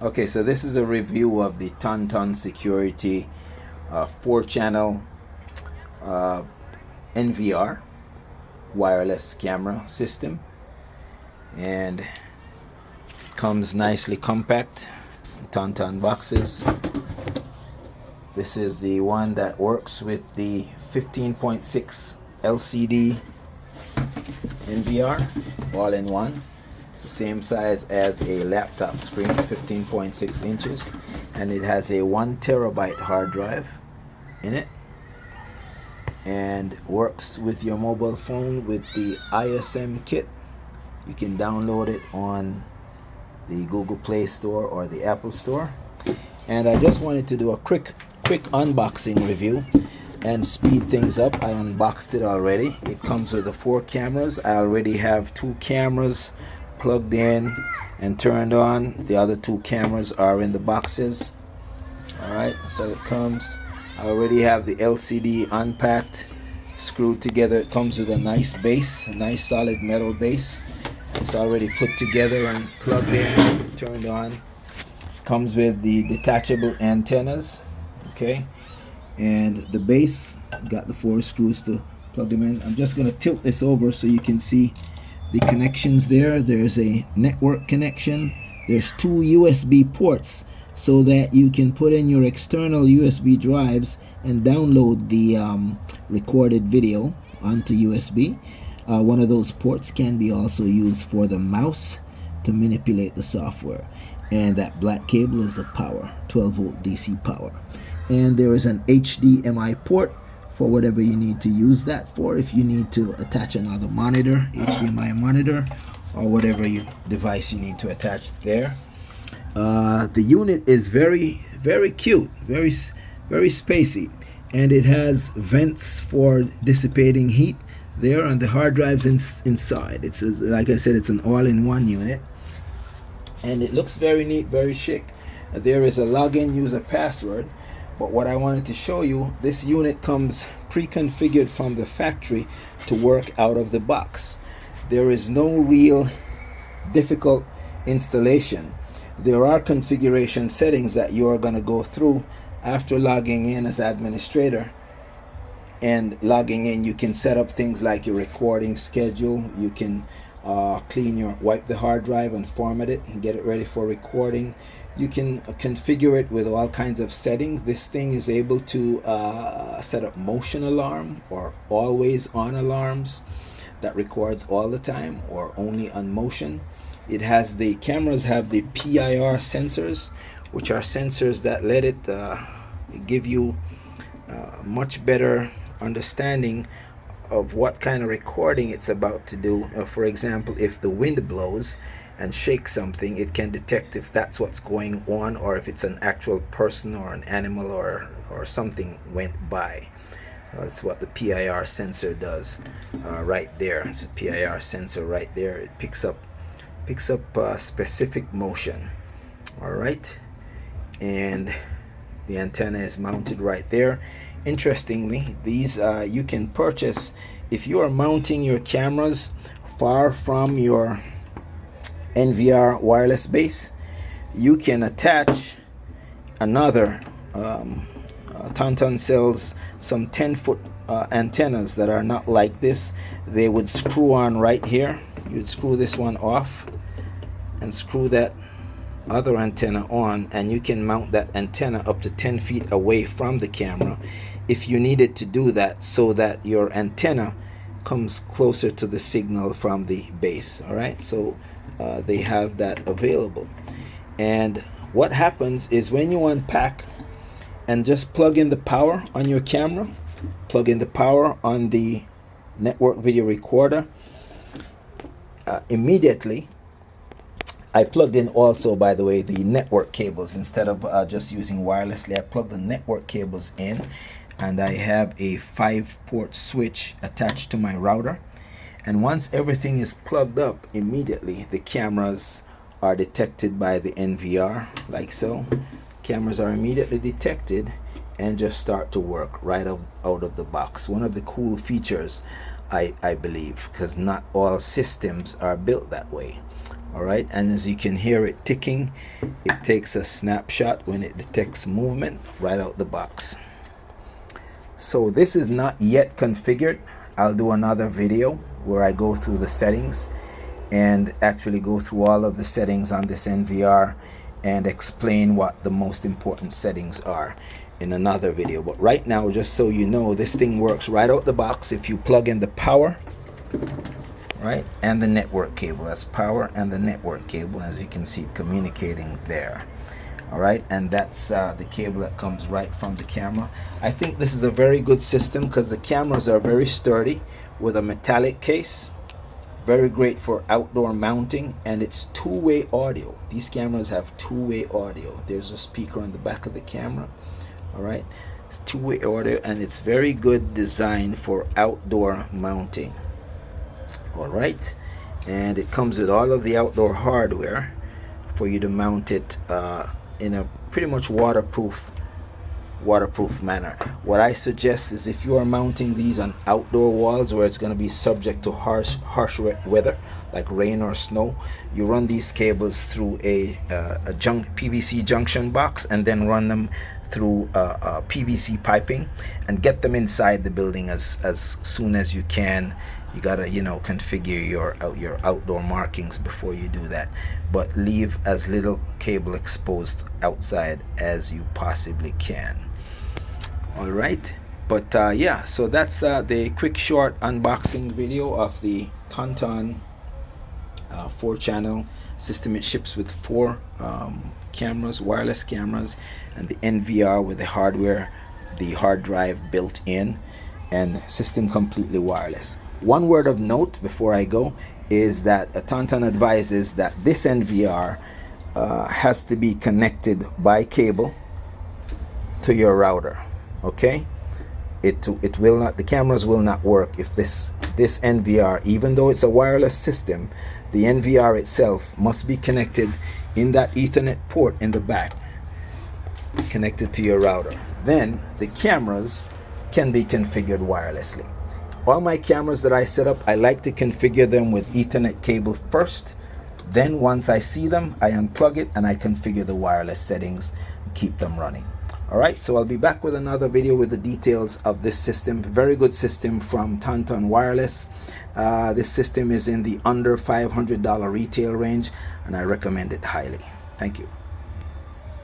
Okay, so this is a review of the TonTon Security 4-channel NVR wireless camera system, and comes nicely compact TonTon boxes. This is the one that works with the 15.6 LCD NVR all in one. It's the same size as a laptop screen, 15.6 inches, and it has a 1 terabyte hard drive in it, and works with your mobile phone with the ISM kit. You can download it on the Google Play Store or the Apple Store. And I just wanted to do a quick unboxing review and speed things up. I unboxed it already. It comes with the 4 cameras. I already have 2 cameras plugged in and turned on. The other 2 cameras are in the boxes. Alright, so it comes. I already have the LCD unpacked, screwed together. It comes with a nice base, a nice solid metal base. It's already put together and plugged in, turned on. Comes with the detachable antennas, okay, and the base. Got the 4 screws to plug them in. I'm just going to tilt this over so you can see the connections there. There's a network connection. There's 2 USB ports so that you can put in your external USB drives and download the recorded video onto USB. One of those ports can be also used for the mouse to manipulate the software. And that black cable is the power, 12 volt DC power. And there is an HDMI port for whatever you need to use that for. If you need to attach another monitor, HDMI monitor, or whatever device you need to attach there. The unit is very cute, very spacey, and it has vents for dissipating heat there, and the hard drive's inside. It's, like I said, it's an all-in-one unit, and it looks very neat, very chic. There is a login user password, but what I wanted to show you, this unit comes pre-configured from the factory to work out of the box. There is no real difficult installation. There are configuration settings that you are going to go through after logging in as administrator. And logging in, you can set up things like your recording schedule. You can wipe the hard drive and format it and get it ready for recording. You can configure it with all kinds of settings. This thing is able to set up motion alarm or always on alarms that records all the time or only on motion. It has the cameras have the PIR sensors, which are sensors that let it give you much better understanding of what kind of recording it's about to do. For example, if the wind blows and shakes something, it can detect if that's what's going on, or if it's an actual person or an animal or something went by. That's what the PIR sensor does right there. It's a PIR sensor right there. It picks up specific motion. All right, and the antenna is mounted right there. Interestingly, these you can purchase if you are mounting your cameras far from your NVR wireless base. You can attach another TonTon sells some 10-foot antennas that are not like this. They would screw on right here. You'd screw this one off and screw that other antenna on, and you can mount that antenna up to 10 feet away from the camera if you needed to do that, so that your antenna comes closer to the signal from the base. All right, so they have that available. And what happens is when you unpack and just plug in the power on your camera, plug in the power on the network video recorder, immediately I plugged in also, by the way, the network cables. Instead of just using wirelessly, I plugged the network cables in, and I have a 5-port switch attached to my router. And once everything is plugged up, immediately the cameras are detected by the NVR, like so. Cameras are immediately detected and just start to work right out of the box. One of the cool features, I believe, because not all systems are built that way. All right, and as you can hear it ticking, it takes a snapshot when it detects movement right out the box. So this is not yet configured. I'll do another video where I go through the settings and actually go through all of the settings on this NVR and explain what the most important settings are in another video. But right now, just so you know, this thing works right out the box. If you plug in the power, right, and the network cable, that's power and the network cable, as you can see communicating there. All right, and that's the cable that comes right from the camera. I think this is a very good system because the cameras are very sturdy with a metallic case. Very great for outdoor mounting, and it's two-way audio. These cameras have two-way audio. There's a speaker on the back of the camera. All right, it's two-way audio, and it's very good design for outdoor mounting. All right, and it comes with all of the outdoor hardware for you to mount it in a pretty much waterproof manner. What I suggest is if you are mounting these on outdoor walls where it's going to be subject to harsh weather like rain or snow, you run these cables through a PVC junction box and then run them through PVC piping and get them inside the building as soon as you can. You gotta, you know, configure your outdoor markings before you do that, but leave as little cable exposed outside as you possibly can. All right, but yeah, so that's the quick short unboxing video of the TonTon 4-channel system. It ships with 4 cameras, wireless cameras, and the NVR with the hardware, the hard drive built in, and system completely wireless. One word of note before I go is that TonTon advises that this NVR has to be connected by cable to your router. Okay, it will not, the cameras will not work if this NVR, even though it's a wireless system, the NVR itself must be connected in that Ethernet port in the back, connected to your router. Then the cameras can be configured wirelessly. All my cameras that I set up, I like to configure them with Ethernet cable first. Then once I see them, I unplug it and I configure the wireless settings and keep them running. All right, so I'll be back with another video with the details of this system. Very good system from TonTon Wireless. This system is in the under $500 retail range, and I recommend it highly. Thank you.